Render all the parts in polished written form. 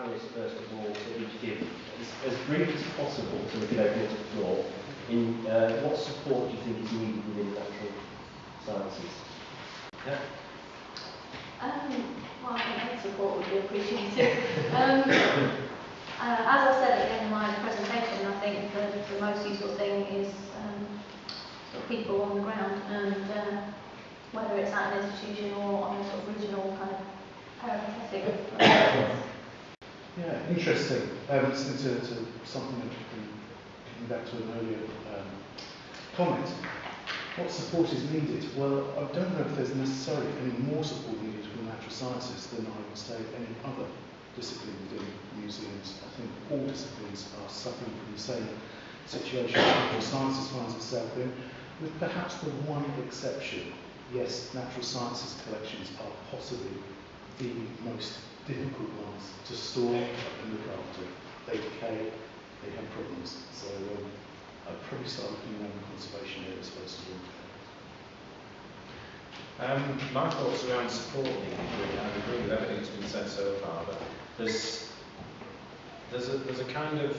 panellists first of all to each give as brief as possible so we can open it to the floor in what support do you think is needed within natural sciences? Yeah. Well, I think any support would be appreciated. As I said again in my presentation, I think the most useful thing is sort of people on the ground, and whether it's at an institution or on a sort of regional kind of peripatetic basis. Yeah, interesting. Listening to something that coming back to an earlier comment. What support is needed? Well, I don't know if there's necessarily any more support needed from natural sciences than I would say any other discipline within museums. I think all disciplines are suffering from the same situation natural sciences finds itself in, with perhaps the one exception. Yes, natural sciences collections are possibly the most difficult ones to store and look after. They decay, they have problems. So I'd probably start looking around the conservation areas first of all. My thoughts around support needed, I agree with everything that's been said so far, but there's a kind of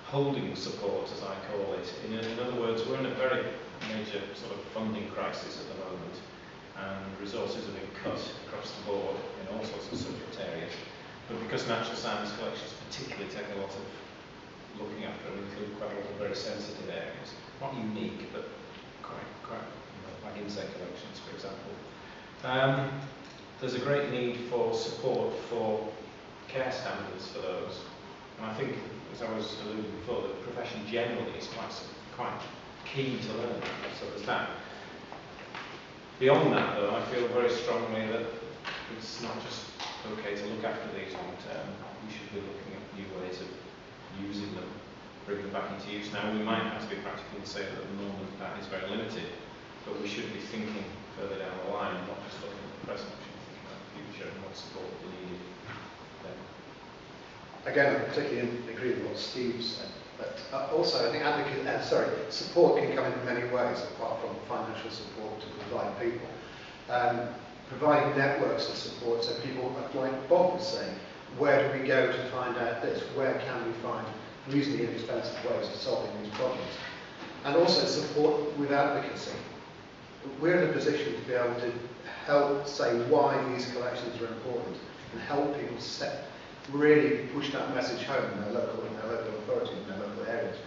holding support, as I call it. In other words, we're in a very major sort of funding crisis at the moment, and resources have been cut across the board in all sorts of subject areas. But because natural science collections particularly take a lot of looking after and include quite a lot of very sensitive areas, not unique, but quite like insect collections, for example. There's a great need for support for care standards for those. And I think, as I was alluding before, the profession generally is quite keen to learn that. So there's that. Beyond that, though, I feel very strongly that it's not just okay to look after these long term. We should be looking at new ways of using them, bring them back into use. Now, we might have to be practical and say that at the moment that is very limited, but we should be thinking further down the line, not just looking at the present, we should be thinking about the future and what support we need. Again, I particularly agree with what Steve said, but also I think support can come in many ways apart from financial support to provide people. Providing networks of support, so people, like Bob was saying, where do we go to find out this? Where can we find reasonably inexpensive ways of solving these problems? And also support with advocacy. We're in a position to be able to help say why these collections are important and help people really push that message home in their local authority, in their local areas.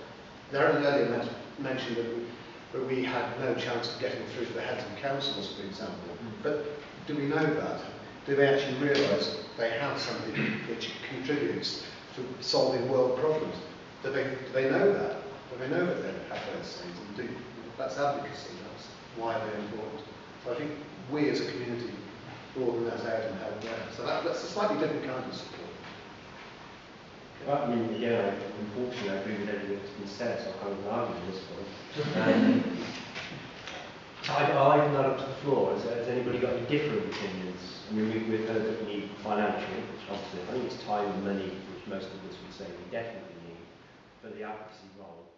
Darren earlier mentioned that we had no chance of getting through to the heads of councils, for example. But do we know that? Do they actually realise they have something which contributes to solving world problems? Do they know that? Do they know that they have those things? And that's advocacy, that's why they're important. So I think we as a community broaden that out and help there. So that's a slightly different kind of support. I mean, again, unfortunately, I agree with everything that's been said, so I can't argue at this point. I'll open that up to the floor. Has anybody got any different opinions? I mean, we've heard that we need financial, which obviously I think it's time and money, which most of us would say we definitely need, but the advocacy role.